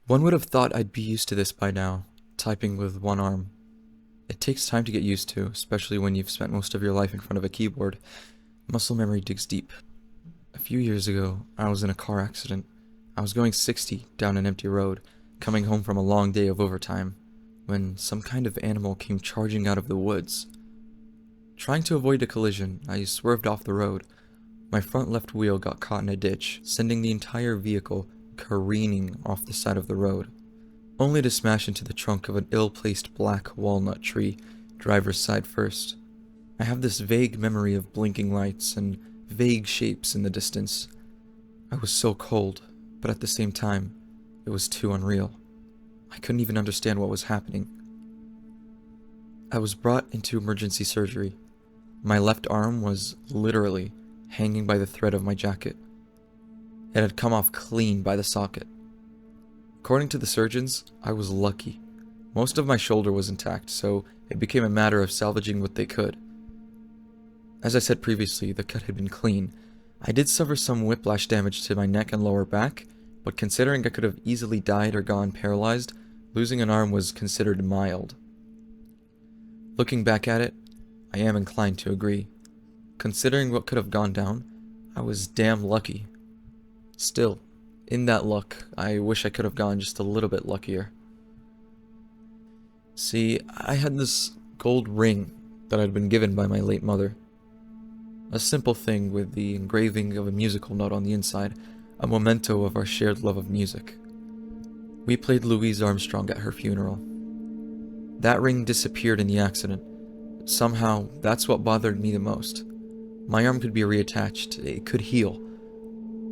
One would have thought I'd be used to this by now, typing with one arm. It takes time to get used to, especially when you've spent most of your life in front of a keyboard. Muscle memory digs deep. A few years ago, I was in a car accident. I was going 60 down an empty road, coming home from a long day of overtime, when some kind of animal came charging out of the woods. Trying to avoid a collision, I swerved off the road. My front left wheel got caught in a ditch, sending the entire vehicle careening off the side of the road, only to smash into the trunk of an ill-placed black walnut tree, driver's side first. I have this vague memory of blinking lights and vague shapes in the distance. I was so cold, but at the same time, it was too unreal. I couldn't even understand what was happening. I was brought into emergency surgery. My left arm was literally hanging by the thread of my jacket. It had come off clean by the socket. According to the surgeons, I was lucky. Most of my shoulder was intact, so it became a matter of salvaging what they could. As I said previously, the cut had been clean. I did suffer some whiplash damage to my neck and lower back, but considering I could have easily died or gone paralyzed, losing an arm was considered mild. Looking back at it, I am inclined to agree. Considering what could have gone down, I was damn lucky. Still, in that luck, I wish I could have gone just a little bit luckier. See, I had this gold ring that I'd been given by my late mother. A simple thing with the engraving of a musical note on the inside, a memento of our shared love of music. We played Louise Armstrong at her funeral. That ring disappeared in the accident. Somehow, that's what bothered me the most. My arm could be reattached, it could heal,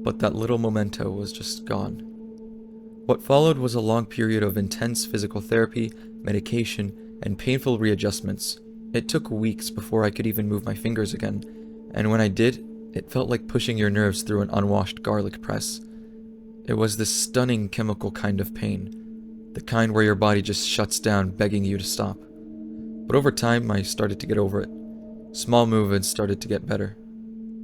but that little memento was just gone. What followed was a long period of intense physical therapy, medication, and painful readjustments. It took weeks before I could even move my fingers again, and when I did, it felt like pushing your nerves through an unwashed garlic press. It was this stunning chemical kind of pain, the kind where your body just shuts down begging you to stop. But over time, I started to get over it. Small movements started to get better.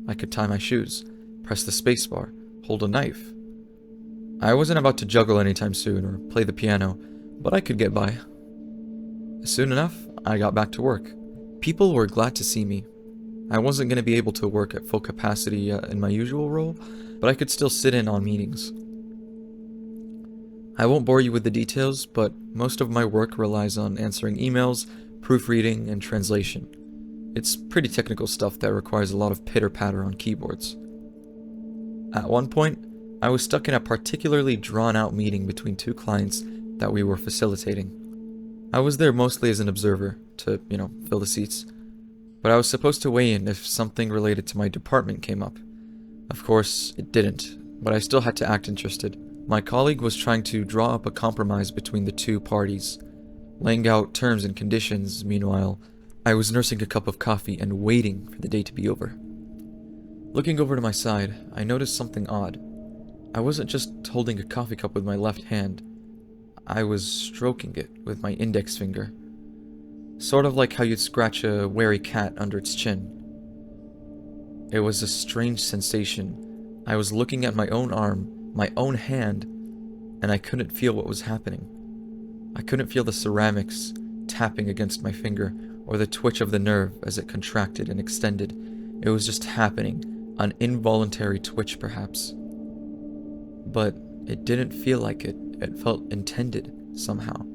I could tie my shoes, press the spacebar, hold a knife. I wasn't about to juggle anytime soon or play the piano, but I could get by. Soon enough, I got back to work. People were glad to see me. I wasn't going to be able to work at full capacity in my usual role, but I could still sit in on meetings. I won't bore you with the details, but most of my work relies on answering emails, proofreading, and translation. It's pretty technical stuff that requires a lot of pitter-patter on keyboards. At one point, I was stuck in a particularly drawn-out meeting between two clients that we were facilitating. I was there mostly as an observer, to, fill the seats. But I was supposed to weigh in if something related to my department came up. Of course, it didn't, but I still had to act interested. My colleague was trying to draw up a compromise between the two parties, laying out terms and conditions. Meanwhile, I was nursing a cup of coffee and waiting for the day to be over. Looking over to my side, I noticed something odd. I wasn't just holding a coffee cup with my left hand. I was stroking it with my index finger. Sort of like how you'd scratch a wary cat under its chin. It was a strange sensation. I was looking at my own arm, my own hand, and I couldn't feel what was happening. I couldn't feel the ceramics tapping against my finger, or the twitch of the nerve as it contracted and extended. It was just happening, an involuntary twitch perhaps. But it didn't feel like it. It felt intended, somehow.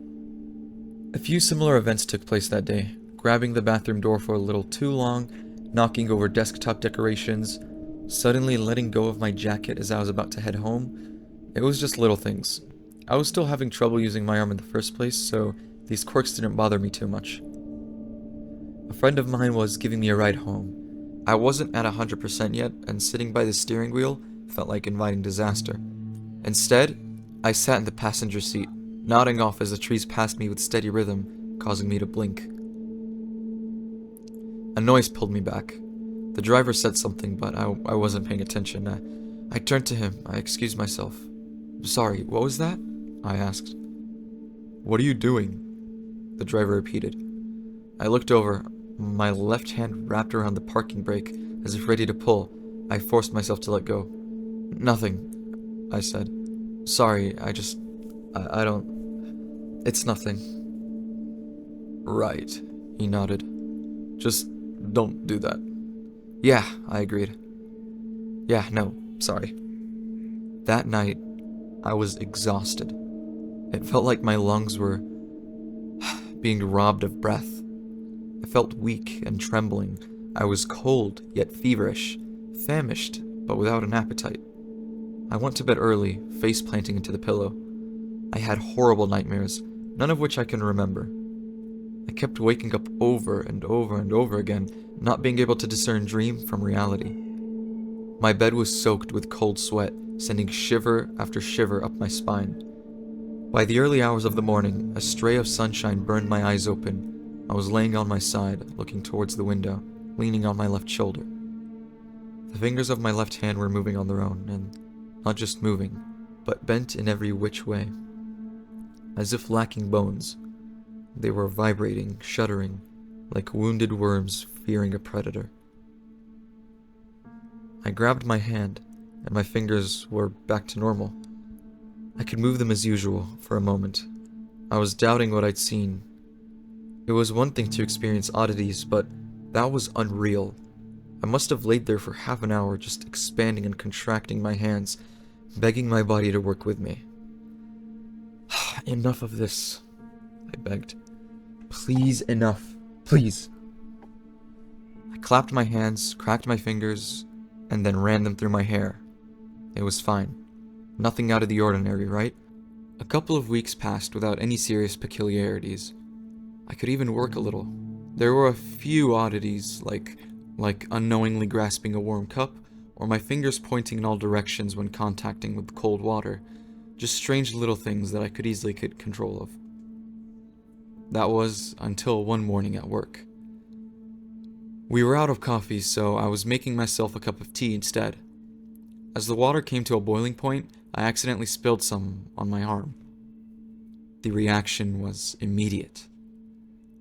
A few similar events took place that day, grabbing the bathroom door for a little too long, knocking over desktop decorations, suddenly letting go of my jacket as I was about to head home. It was just little things. I was still having trouble using my arm in the first place, so these quirks didn't bother me too much. A friend of mine was giving me a ride home. I wasn't at 100% yet, and sitting by the steering wheel felt like inviting disaster. Instead, I sat in the passenger seat, nodding off as the trees passed me with steady rhythm, causing me to blink. A noise pulled me back. The driver said something, but I wasn't paying attention. I turned to him. I excused myself. "Sorry, what was that?" I asked. "What are you doing?" the driver repeated. I looked over, my left hand wrapped around the parking brake, as if ready to pull. I forced myself to let go. "Nothing," I said. "Sorry, I don't... It's nothing. Right, he nodded. Just don't do that. Yeah, I agreed. Yeah, no, sorry. That night, I was exhausted. It felt like my lungs were being robbed of breath. I felt weak and trembling. I was cold, yet feverish, famished, but without an appetite. I went to bed early, face planting into the pillow. I had horrible nightmares, none of which I can remember. I kept waking up over and over and over again, not being able to discern dream from reality. My bed was soaked with cold sweat, sending shiver after shiver up my spine. By the early hours of the morning, a stray of sunshine burned my eyes open. I was laying on my side, looking towards the window, leaning on my left shoulder. The fingers of my left hand were moving on their own, and not just moving, but bent in every which way. As if lacking bones, they were vibrating, shuddering, like wounded worms fearing a predator. I grabbed my hand, and my fingers were back to normal. I could move them as usual for a moment. I was doubting what I'd seen. It was one thing to experience oddities, but that was unreal. I must have laid there for half an hour just expanding and contracting my hands, begging my body to work with me. Enough of this, I begged. Please, enough. Please. I clapped my hands, cracked my fingers, and then ran them through my hair. It was fine. Nothing out of the ordinary, right? A couple of weeks passed without any serious peculiarities. I could even work a little. There were a few oddities, like unknowingly grasping a warm cup, or my fingers pointing in all directions when contacting with cold water. Just strange little things that I could easily get control of. That was until one morning at work. We were out of coffee, so I was making myself a cup of tea instead. As the water came to a boiling point, I accidentally spilled some on my arm. The reaction was immediate.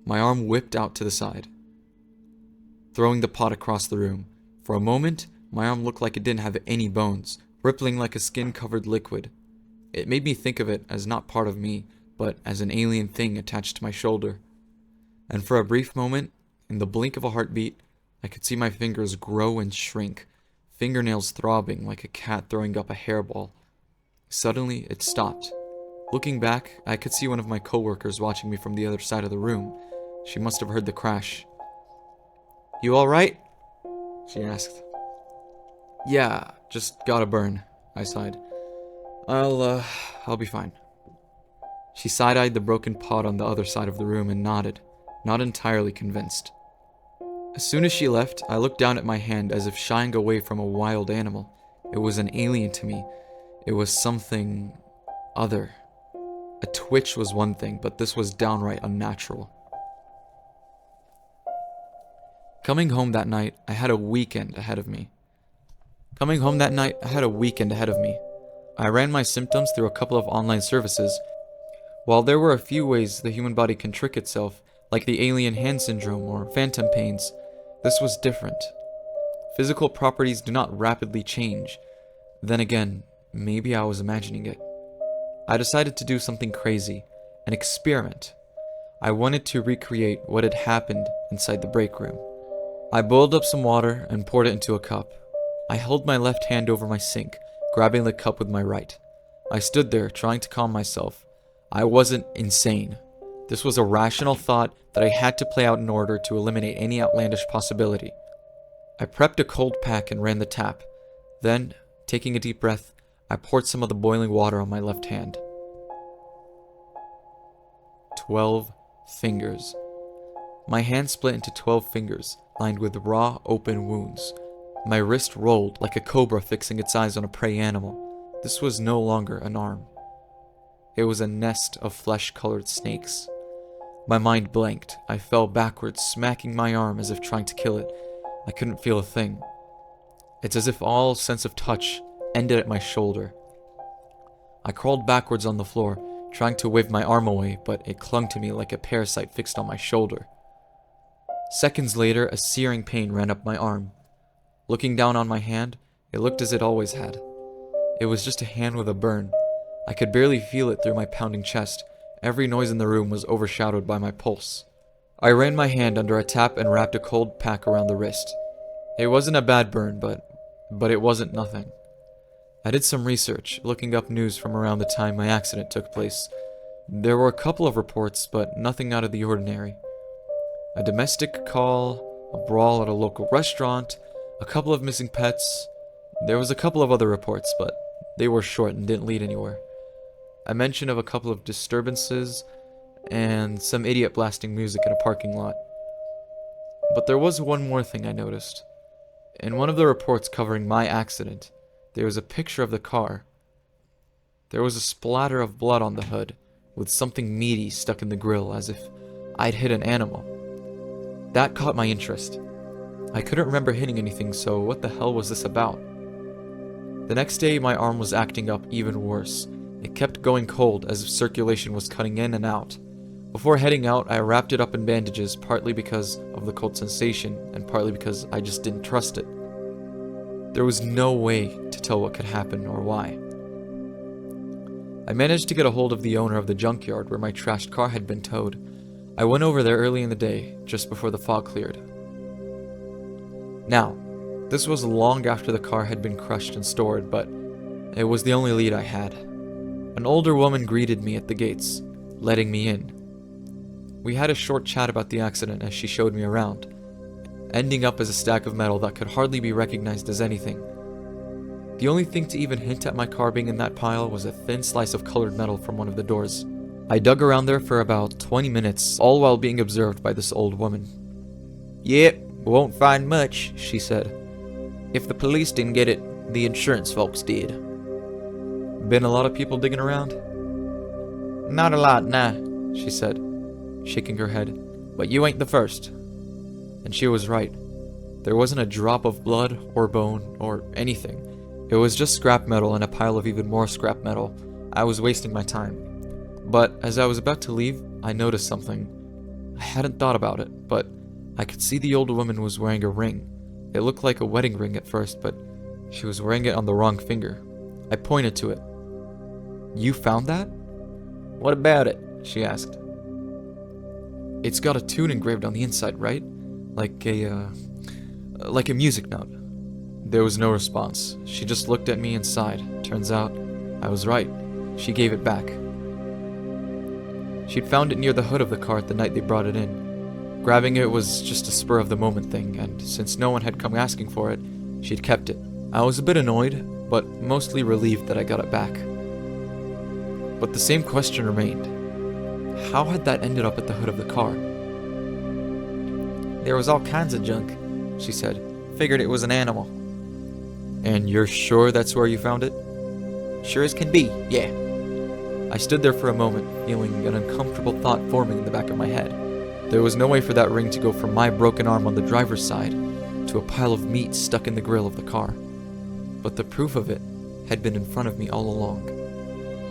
My arm whipped out to the side, throwing the pot across the room. For a moment, my arm looked like it didn't have any bones, rippling like a skin-covered liquid. It made me think of it as not part of me, but as an alien thing attached to my shoulder. And for a brief moment, in the blink of a heartbeat, I could see my fingers grow and shrink, fingernails throbbing like a cat throwing up a hairball. Suddenly, it stopped. Looking back, I could see one of my coworkers watching me from the other side of the room. She must have heard the crash. "You alright?" she asked. "Yeah, just got a burn," I sighed. I'll be fine." She side-eyed the broken pot on the other side of the room and nodded, not entirely convinced. As soon as she left, I looked down at my hand as if shying away from a wild animal. It was an alien to me. It was something other. A twitch was one thing, but this was downright unnatural. Coming home that night, I had a weekend ahead of me. I ran my symptoms through a couple of online services. While there were a few ways the human body can trick itself, like the alien hand syndrome or phantom pains, this was different. Physical properties do not rapidly change. Then again, maybe I was imagining it. I decided to do something crazy, an experiment. I wanted to recreate what had happened inside the break room. I boiled up some water and poured it into a cup. I held my left hand over my sink, grabbing the cup with my right. I stood there, trying to calm myself. I wasn't insane. This was a rational thought that I had to play out in order to eliminate any outlandish possibility. I prepped a cold pack and ran the tap. Then, taking a deep breath, I poured some of the boiling water on my left hand. 12 fingers. My hand split into 12 fingers, lined with raw, open wounds. My wrist rolled like a cobra fixing its eyes on a prey animal. This was no longer an arm. It was a nest of flesh-colored snakes. My mind blanked. I fell backwards, smacking my arm as if trying to kill it. I couldn't feel a thing. It's as if all sense of touch ended at my shoulder. I crawled backwards on the floor, trying to wave my arm away, but it clung to me like a parasite fixed on my shoulder. Seconds later, a searing pain ran up my arm. Looking down on my hand, it looked as it always had. It was just a hand with a burn. I could barely feel it through my pounding chest. Every noise in the room was overshadowed by my pulse. I ran my hand under a tap and wrapped a cold pack around the wrist. It wasn't a bad burn, but it wasn't nothing. I did some research, looking up news from around the time my accident took place. There were a couple of reports, but nothing out of the ordinary. A domestic call, a brawl at a local restaurant, a couple of missing pets. There was a couple of other reports, but they were short and didn't lead anywhere. A mention of a couple of disturbances, and some idiot blasting music in a parking lot. But there was one more thing I noticed. In one of the reports covering my accident, there was a picture of the car. There was a splatter of blood on the hood, with something meaty stuck in the grill as if I'd hit an animal. That caught my interest. I couldn't remember hitting anything, so what the hell was this about? The next day, my arm was acting up even worse. It kept going cold as if circulation was cutting in and out. Before heading out, I wrapped it up in bandages, partly because of the cold sensation, and partly because I just didn't trust it. There was no way to tell what could happen or why. I managed to get a hold of the owner of the junkyard where my trashed car had been towed. I went over there early in the day, just before the fog cleared. Now, this was long after the car had been crushed and stored, but it was the only lead I had. An older woman greeted me at the gates, letting me in. We had a short chat about the accident as she showed me around, ending up as a stack of metal that could hardly be recognized as anything. The only thing to even hint at my car being in that pile was a thin slice of colored metal from one of the doors. I dug around there for about 20 minutes, all while being observed by this old woman. "Yep, won't find much," she said. "If the police didn't get it, the insurance folks did." "Been a lot of people digging around?" "Not a lot, nah," she said, shaking her head. "But you ain't the first." And she was right. There wasn't a drop of blood or bone or anything. It was just scrap metal and a pile of even more scrap metal. I was wasting my time. But as I was about to leave, I noticed something. I hadn't thought about it, but I could see the old woman was wearing a ring. It looked like a wedding ring at first, but she was wearing it on the wrong finger. I pointed to it. "You found that?" "What about it?" she asked. "It's got a tune engraved on the inside, right? Like a music note." There was no response. She just looked at me and sighed. Turns out, I was right. She gave it back. She'd found it near the hood of the car the night they brought it in. Grabbing it was just a spur-of-the-moment thing, and since no one had come asking for it, she'd kept it. I was a bit annoyed, but mostly relieved that I got it back. But the same question remained. How had that ended up at the hood of the car? "There was all kinds of junk," she said. "Figured it was an animal." "And you're sure that's where you found it?" "Sure as can be, yeah." I stood there for a moment, feeling an uncomfortable thought forming in the back of my head. There was no way for that ring to go from my broken arm on the driver's side to a pile of meat stuck in the grill of the car. But the proof of it had been in front of me all along.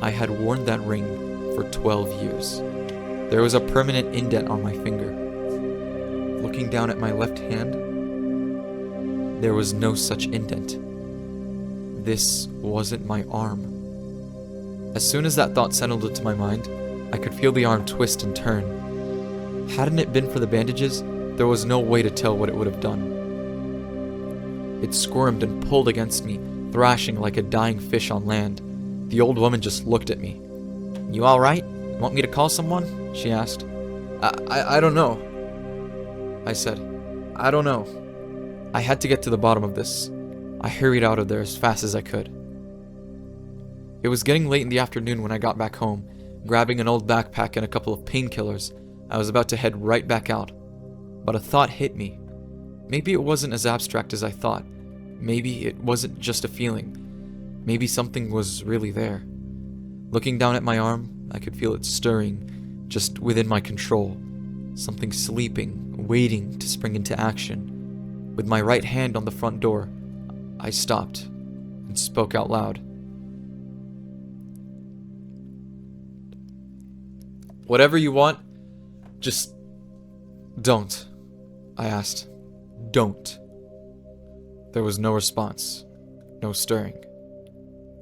I had worn that ring for 12 years. There was a permanent indent on my finger. Looking down at my left hand, there was no such indent. This wasn't my arm. As soon as that thought settled into my mind, I could feel the arm twist and turn. Hadn't it been for the bandages, there was no way to tell what it would have done. It squirmed and pulled against me, thrashing like a dying fish on land. The old woman just looked at me. "You all right? Want me to call someone?" she asked. I don't know," I said. "I don't know." I had to get to the bottom of this. I hurried out of there as fast as I could. It was getting late in the afternoon when I got back home. Grabbing an old backpack and a couple of painkillers, I was about to head right back out. But a thought hit me. Maybe it wasn't as abstract as I thought. Maybe it wasn't just a feeling. Maybe something was really there. Looking down at my arm, I could feel it stirring, just within my control. Something sleeping, waiting to spring into action. With my right hand on the front door, I stopped and spoke out loud. "Whatever you want, just don't," I asked. "Don't." There was no response, no stirring.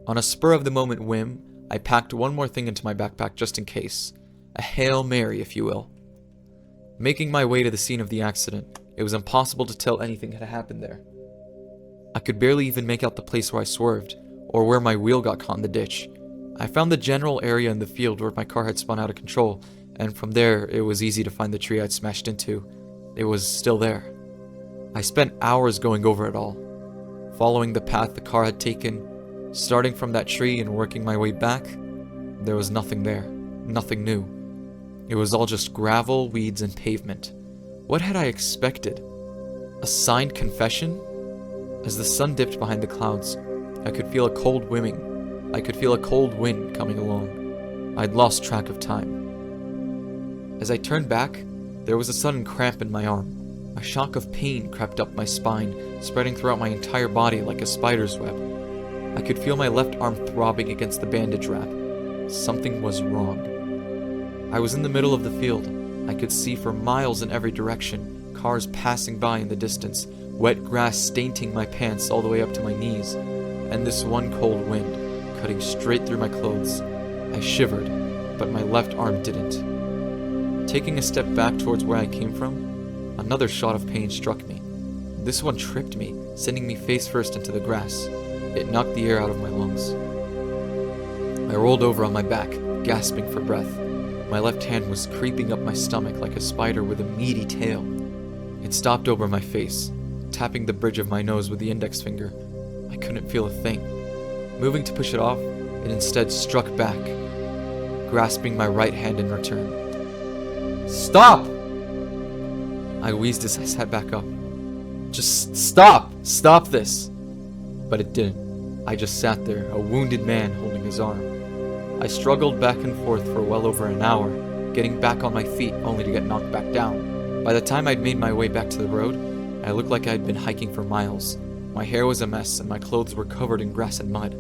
On a spur-of-the-moment whim, I packed one more thing into my backpack just in case. A Hail Mary, if you will. Making my way to the scene of the accident, it was impossible to tell anything had happened there. I could barely even make out the place where I swerved, or where my wheel got caught in the ditch. I found the general area in the field where my car had spun out of control, and from there it was easy to find the tree I'd smashed into. It was still there. I spent hours going over it all, following the path the car had taken, starting from that tree and working my way back. There was nothing there, nothing new. It was all just gravel, weeds, and pavement. What had I expected? A signed confession? As the sun dipped behind the clouds, I could feel a cold wind coming along. I'd lost track of time. As I turned back, there was a sudden cramp in my arm. A shock of pain crept up my spine, spreading throughout my entire body like a spider's web. I could feel my left arm throbbing against the bandage wrap. Something was wrong. I was in the middle of the field. I could see for miles in every direction, cars passing by in the distance, wet grass staining my pants all the way up to my knees, and this one cold wind cutting straight through my clothes. I shivered, but my left arm didn't. Taking a step back towards where I came from, another shot of pain struck me. This one tripped me, sending me face first into the grass. It knocked the air out of my lungs. I rolled over on my back, gasping for breath. My left hand was creeping up my stomach like a spider with a meaty tail. It stopped over my face, tapping the bridge of my nose with the index finger. I couldn't feel a thing. Moving to push it off, it instead struck back, grasping my right hand in return. "Stop!" I wheezed as I sat back up. "Just stop! Stop this!" But it didn't. I just sat there, a wounded man holding his arm. I struggled back and forth for well over an hour, getting back on my feet only to get knocked back down. By the time I'd made my way back to the road, I looked like I'd been hiking for miles. My hair was a mess and my clothes were covered in grass and mud.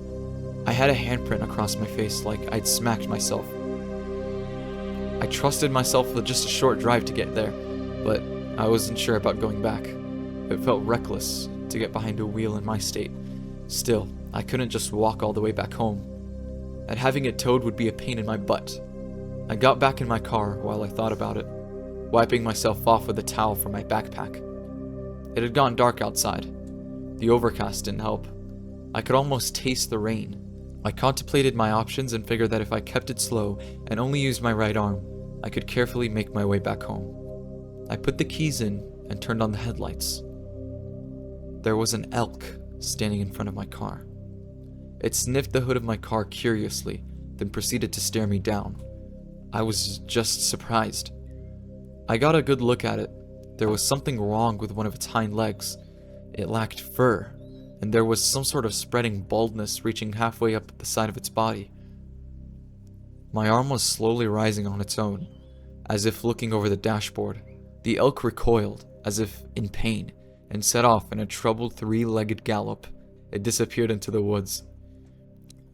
I had a handprint across my face like I'd smacked myself. I trusted myself with just a short drive to get there, but I wasn't sure about going back. It felt reckless to get behind a wheel in my state. Still, I couldn't just walk all the way back home, and having it towed would be a pain in my butt. I got back in my car while I thought about it, wiping myself off with a towel from my backpack. It had gotten dark outside. The overcast didn't help. I could almost taste the rain. I contemplated my options and figured that if I kept it slow and only used my right arm, I could carefully make my way back home. I put the keys in and turned on the headlights. There was an elk standing in front of my car. It sniffed the hood of my car curiously, then proceeded to stare me down. I was just surprised. I got a good look at it. There was something wrong with one of its hind legs. It lacked fur, and there was some sort of spreading baldness reaching halfway up the side of its body. My arm was slowly rising on its own, as if looking over the dashboard. The elk recoiled, as if in pain, and set off in a troubled three-legged gallop. It disappeared into the woods.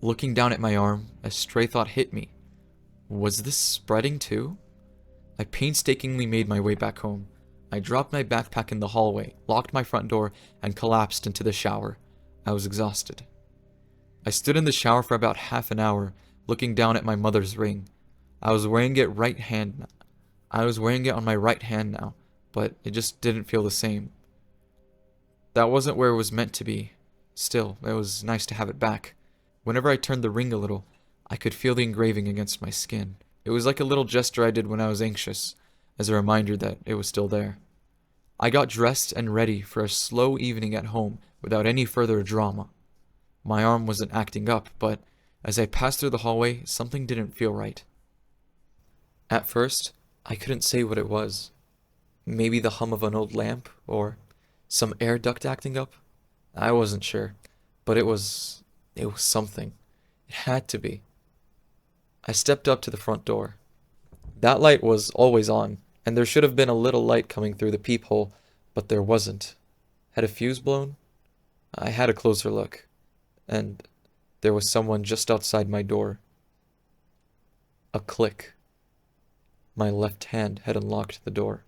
Looking down at my arm, a stray thought hit me. Was this spreading too? I painstakingly made my way back home. I dropped my backpack in the hallway, locked my front door, and collapsed into the shower. I was exhausted. I stood in the shower for about half an hour, looking down at my mother's ring. I was wearing it on my right hand now, but it just didn't feel the same. That wasn't where it was meant to be. Still, it was nice to have it back. Whenever I turned the ring a little, I could feel the engraving against my skin. It was like a little gesture I did when I was anxious, as a reminder that it was still there. I got dressed and ready for a slow evening at home without any further drama. My arm wasn't acting up, but as I passed through the hallway, something didn't feel right. At first, I couldn't say what it was. Maybe the hum of an old lamp, or some air duct acting up? I wasn't sure, but it was something. It had to be. I stepped up to the front door. That light was always on, and there should have been a little light coming through the peephole, but there wasn't. Had a fuse blown? I had a closer look, and there was someone just outside my door. A click. My left hand had unlocked the door.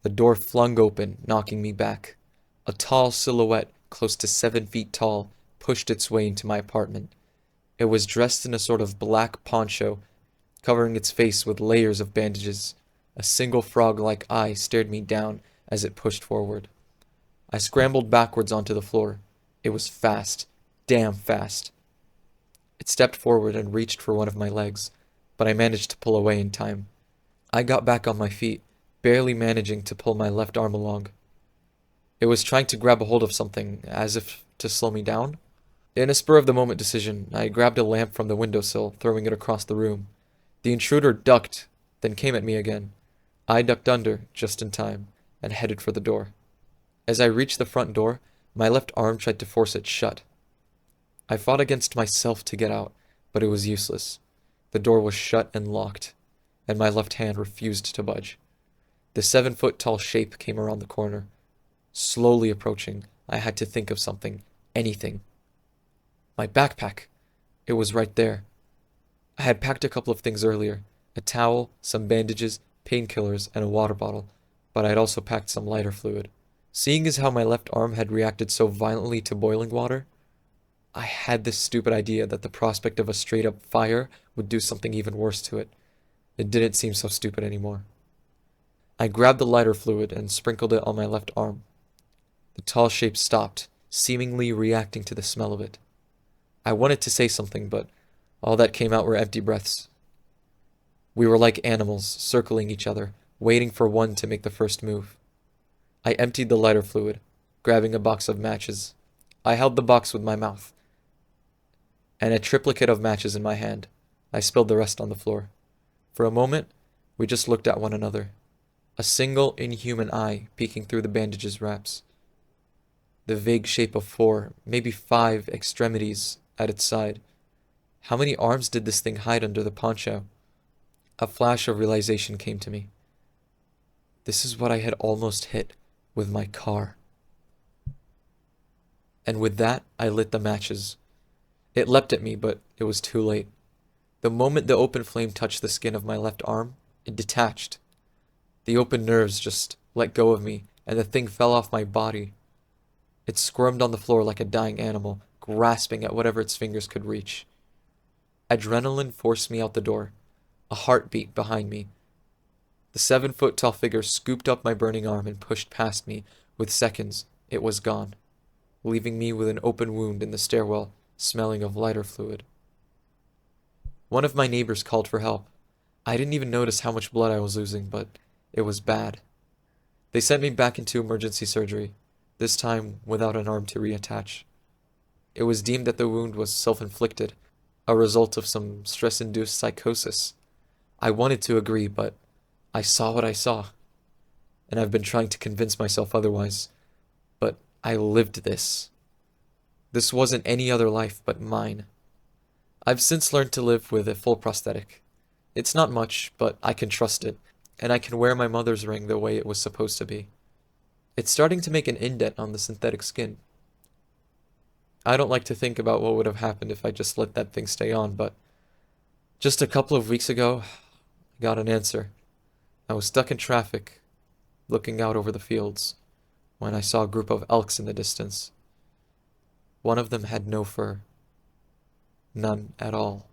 The door flung open, knocking me back. A tall silhouette, close to 7 feet tall, pushed its way into my apartment. It was dressed in a sort of black poncho, covering its face with layers of bandages. A single frog-like eye stared me down as it pushed forward. I scrambled backwards onto the floor. It was fast. Damn fast. It stepped forward and reached for one of my legs, but I managed to pull away in time. I got back on my feet, barely managing to pull my left arm along. It was trying to grab a hold of something, as if to slow me down. In a spur-of-the-moment decision, I grabbed a lamp from the windowsill, throwing it across the room. The intruder ducked, then came at me again. I ducked under, just in time, and headed for the door. As I reached the front door, my left arm tried to force it shut. I fought against myself to get out, but it was useless. The door was shut and locked, and my left hand refused to budge. The 7-foot-tall shape came around the corner. Slowly approaching, I had to think of something, anything. My backpack! It was right there. I had packed a couple of things earlier, a towel, some bandages, painkillers, and a water bottle, but I had also packed some lighter fluid. Seeing as how my left arm had reacted so violently to boiling water, I had this stupid idea that the prospect of a straight-up fire would do something even worse to it. It didn't seem so stupid anymore. I grabbed the lighter fluid and sprinkled it on my left arm. The tall shape stopped, seemingly reacting to the smell of it. I wanted to say something, but all that came out were empty breaths. We were like animals, circling each other, waiting for one to make the first move. I emptied the lighter fluid, grabbing a box of matches. I held the box with my mouth, and a triplicate of matches in my hand. I spilled the rest on the floor. For a moment, we just looked at one another. A single inhuman eye peeking through the bandage's wraps. The vague shape of 4, maybe 5 extremities at its side. How many arms did this thing hide under the poncho? A flash of realization came to me. This is what I had almost hit with my car. And with that, I lit the matches. It leapt at me, but it was too late. The moment the open flame touched the skin of my left arm, it detached. The open nerves just let go of me, and the thing fell off my body. It squirmed on the floor like a dying animal, grasping at whatever its fingers could reach. Adrenaline forced me out the door, a heartbeat behind me. The 7-foot-tall figure scooped up my burning arm and pushed past me. With seconds, it was gone, leaving me with an open wound in the stairwell, smelling of lighter fluid. One of my neighbors called for help. I didn't even notice how much blood I was losing, but it was bad. They sent me back into emergency surgery, this time without an arm to reattach. It was deemed that the wound was self-inflicted, a result of some stress-induced psychosis. I wanted to agree, but I saw what I saw, and I've been trying to convince myself otherwise, but I lived this. This wasn't any other life but mine. I've since learned to live with a full prosthetic. It's not much, but I can trust it, and I can wear my mother's ring the way it was supposed to be. It's starting to make an indent on the synthetic skin. I don't like to think about what would have happened if I just let that thing stay on, but just a couple of weeks ago, I got an answer. I was stuck in traffic, looking out over the fields, when I saw a group of elks in the distance. One of them had no fur. None at all.